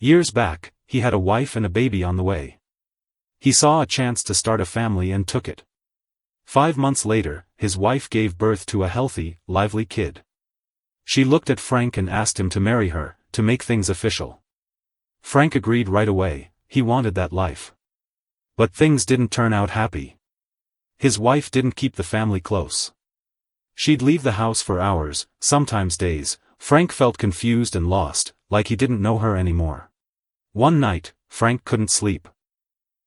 Years back, he had a wife and a baby on the way. He saw a chance to start a family and took it. 5 months later, his wife gave birth to a healthy, lively kid. She looked at Frank and asked him to marry her, to make things official. Frank agreed right away. He wanted that life. But things didn't turn out happy. His wife didn't keep the family close. She'd leave the house for hours, sometimes days. Frank felt confused and lost, like he didn't know her anymore. One night, Frank couldn't sleep.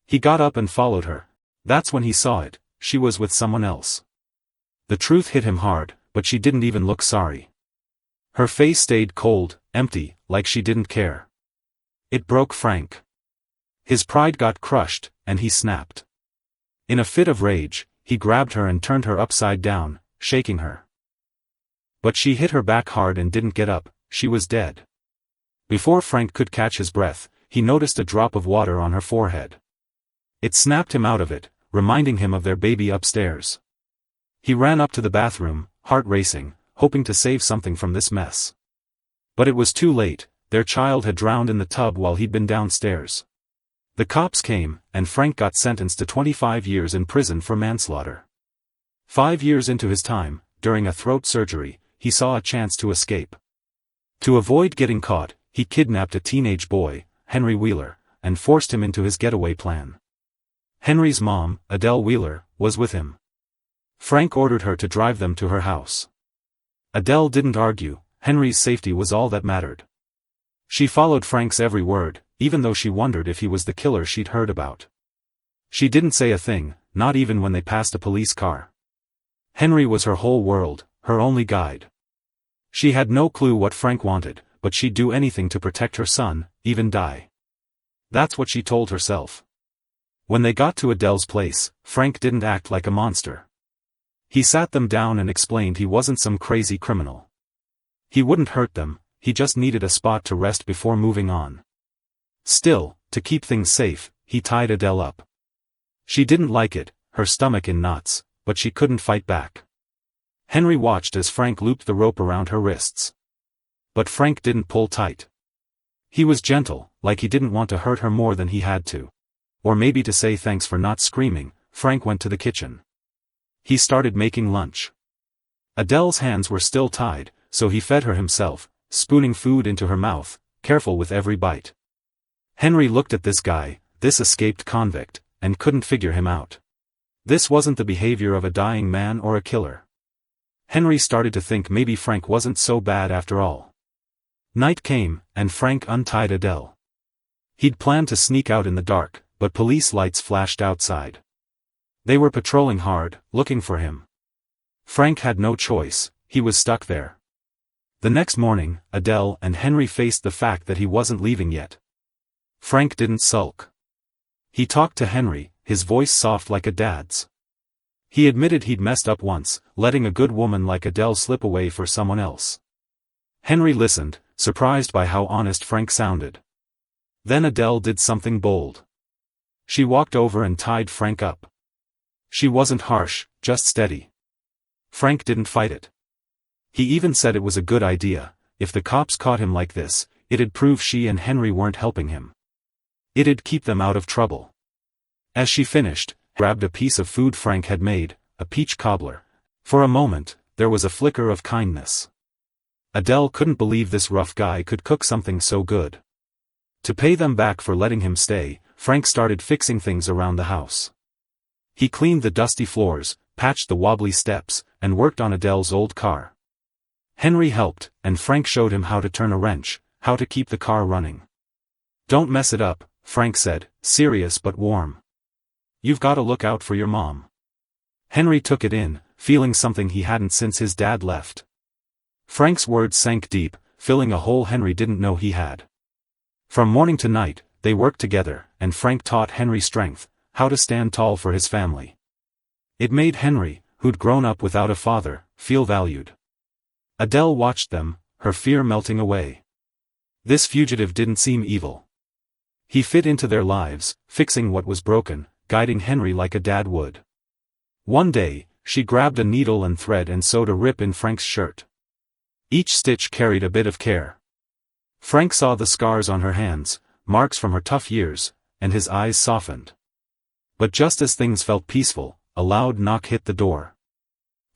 He got up and followed her. That's when he saw it. She was with someone else. The truth hit him hard, but she didn't even look sorry. Her face stayed cold, empty, like she didn't care. It broke Frank. His pride got crushed, and he snapped. In a fit of rage, he grabbed her and turned her upside down, shaking her. But she hit her back hard and didn't get up. She was dead. Before Frank could catch his breath, he noticed a drop of water on her forehead. It snapped him out of it, reminding him of their baby upstairs. He ran up to the bathroom, heart racing, hoping to save something from this mess. But it was too late. Their child had drowned in the tub while he'd been downstairs. The cops came, and Frank got sentenced to 25 years in prison for manslaughter. 5 years into his time, during a throat surgery, he saw a chance to escape. To avoid getting caught, he kidnapped a teenage boy, Henry Wheeler, and forced him into his getaway plan. Henry's mom, Adele Wheeler, was with him. Frank ordered her to drive them to her house. Adele didn't argue. Henry's safety was all that mattered. She followed Frank's every word, even though she wondered if he was the killer she'd heard about. She didn't say a thing, not even when they passed a police car. Henry was her whole world, her only guide. She had no clue what Frank wanted, but she'd do anything to protect her son, even die. That's what she told herself. When they got to Adele's place, Frank didn't act like a monster. He sat them down and explained he wasn't some crazy criminal. He wouldn't hurt them, he just needed a spot to rest before moving on. Still, to keep things safe, he tied Adele up. She didn't like it, her stomach in knots, but she couldn't fight back. Henry watched as Frank looped the rope around her wrists. But Frank didn't pull tight. He was gentle, like he didn't want to hurt her more than he had to. Or maybe to say thanks for not screaming. Frank went to the kitchen. He started making lunch. Adele's hands were still tied, so he fed her himself, spooning food into her mouth, careful with every bite. Henry looked at this guy, this escaped convict, and couldn't figure him out. This wasn't the behavior of a dying man or a killer. Henry started to think maybe Frank wasn't so bad after all. Night came, and Frank untied Adele. He'd planned to sneak out in the dark, but police lights flashed outside. They were patrolling hard, looking for him. Frank had no choice, he was stuck there. The next morning, Adele and Henry faced the fact that he wasn't leaving yet. Frank didn't sulk. He talked to Henry, his voice soft like a dad's. He admitted he'd messed up once, letting a good woman like Adele slip away for someone else. Henry listened, surprised by how honest Frank sounded. Then Adele did something bold. She walked over and tied Frank up. She wasn't harsh, just steady. Frank didn't fight it. He even said it was a good idea. If the cops caught him like this, it'd prove she and Henry weren't helping him. It'd keep them out of trouble. As she finished, grabbed a piece of food Frank had made, a peach cobbler. For a moment, there was a flicker of kindness. Adele couldn't believe this rough guy could cook something so good. To pay them back for letting him stay, Frank started fixing things around the house. He cleaned the dusty floors, patched the wobbly steps, and worked on Adele's old car. Henry helped, and Frank showed him how to turn a wrench, how to keep the car running. "Don't mess it up," Frank said, serious but warm. "You've got to look out for your mom." Henry took it in, feeling something he hadn't since his dad left. Frank's words sank deep, filling a hole Henry didn't know he had. From morning to night, they worked together, and Frank taught Henry strength, how to stand tall for his family. It made Henry, who'd grown up without a father, feel valued. Adele watched them, her fear melting away. This fugitive didn't seem evil. He fit into their lives, fixing what was broken, guiding Henry like a dad would. One day, she grabbed a needle and thread and sewed a rip in Frank's shirt. Each stitch carried a bit of care. Frank saw the scars on her hands, marks from her tough years, and his eyes softened. But just as things felt peaceful, a loud knock hit the door.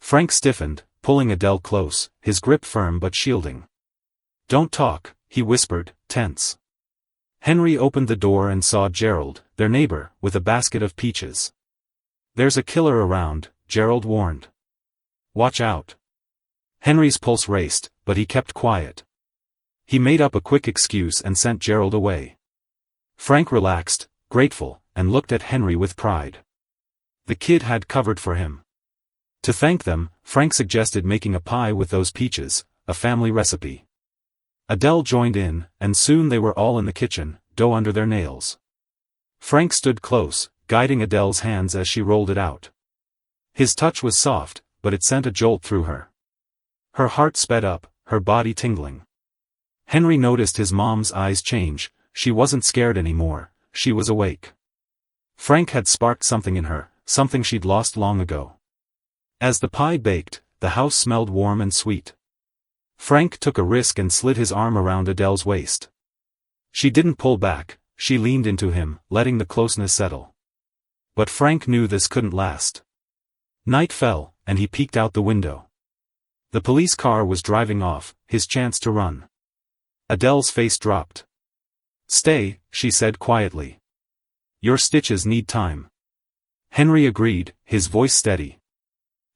Frank stiffened, pulling Adele close, his grip firm but shielding. "Don't talk," he whispered, tense. Henry opened the door and saw Gerald, their neighbor, with a basket of peaches. "There's a killer around," Gerald warned. "Watch out." Henry's pulse raced, but he kept quiet. He made up a quick excuse and sent Gerald away. Frank relaxed, grateful, and looked at Henry with pride. The kid had covered for him. To thank them, Frank suggested making a pie with those peaches, a family recipe. Adele joined in, and soon they were all in the kitchen, dough under their nails. Frank stood close, guiding Adele's hands as she rolled it out. His touch was soft, but it sent a jolt through her. Her heart sped up, her body tingling. Henry noticed his mom's eyes change. She wasn't scared anymore, she was awake. Frank had sparked something in her, something she'd lost long ago. As the pie baked, the house smelled warm and sweet. Frank took a risk and slid his arm around Adele's waist. She didn't pull back, she leaned into him, letting the closeness settle. But Frank knew this couldn't last. Night fell, and he peeked out the window. The police car was driving off, his chance to run. Adele's face dropped. "Stay," she said quietly. "Your stitches need time." Henry agreed, his voice steady.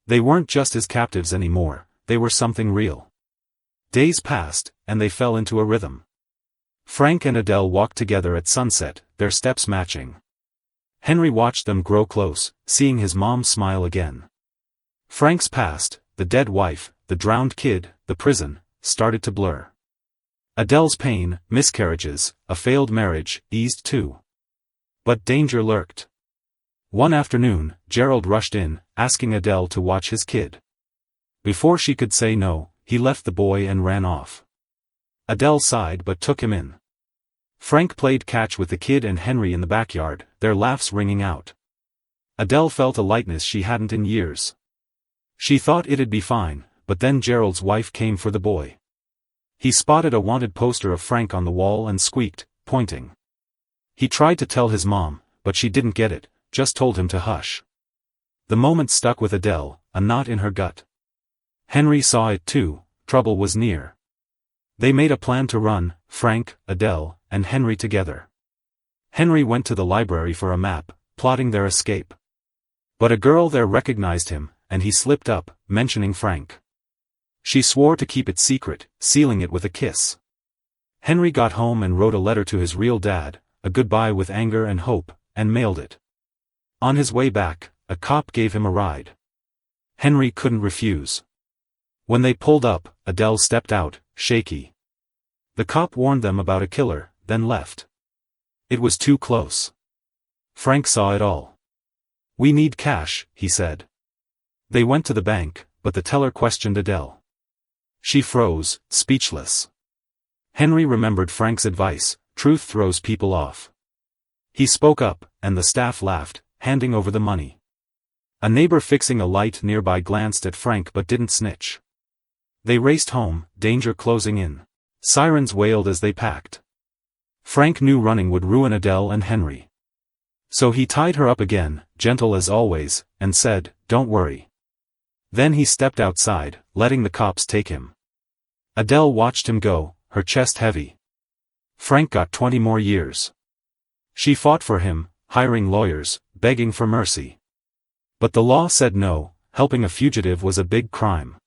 They weren't just his captives anymore, they were something real. Days passed, and they fell into a rhythm. Frank and Adele walked together at sunset, their steps matching. Henry watched them grow close, seeing his mom smile again. Frank's past, the dead wife, the drowned kid, the prison, started to blur. Adele's pain, miscarriages, a failed marriage, eased too. But danger lurked. One afternoon, Gerald rushed in, asking Adele to watch his kid. Before she could say no, he left the boy and ran off. Adele sighed but took him in. Frank played catch with the kid and Henry in the backyard, their laughs ringing out. Adele felt a lightness she hadn't in years. She thought it'd be fine, but then Gerald's wife came for the boy. He spotted a wanted poster of Frank on the wall and squeaked, pointing. He tried to tell his mom, but she didn't get it, just told him to hush. The moment stuck with Adele, a knot in her gut. Henry saw it too, trouble was near. They made a plan to run, Frank, Adele, and Henry together. Henry went to the library for a map, plotting their escape. But a girl there recognized him, and he slipped up, mentioning Frank. She swore to keep it secret, sealing it with a kiss. Henry got home and wrote a letter to his real dad, a goodbye with anger and hope, and mailed it. On his way back, a cop gave him a ride. Henry couldn't refuse. When they pulled up, Adele stepped out, shaky. The cop warned them about a killer, then left. It was too close. Frank saw it all. "We need cash," he said. They went to the bank, but the teller questioned Adele. She froze, speechless. Henry remembered Frank's advice, truth throws people off. He spoke up, and the staff laughed, handing over the money. A neighbor fixing a light nearby glanced at Frank but didn't snitch. They raced home, danger closing in. Sirens wailed as they packed. Frank knew running would ruin Adele and Henry. So he tied her up again, gentle as always, and said, "Don't worry." Then he stepped outside, letting the cops take him. Adele watched him go, her chest heavy. Frank got 20 more years. She fought for him, hiring lawyers, begging for mercy. But the law said no, helping a fugitive was a big crime.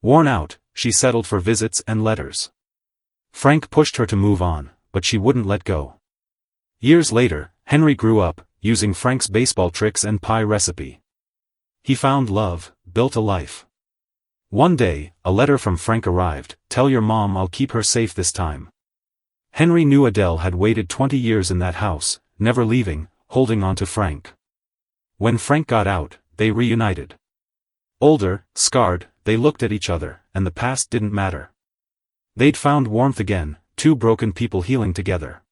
Worn out, she settled for visits and letters. Frank pushed her to move on, but she wouldn't let go. Years later, Henry grew up, using Frank's baseball tricks and pie recipe. He found love, built a life. One day, a letter from Frank arrived, "Tell your mom I'll keep her safe this time." Henry knew Adele had waited 20 years in that house, never leaving, holding on to Frank. When Frank got out, they reunited. Older, scarred, they looked at each other, and the past didn't matter. They'd found warmth again, two broken people healing together.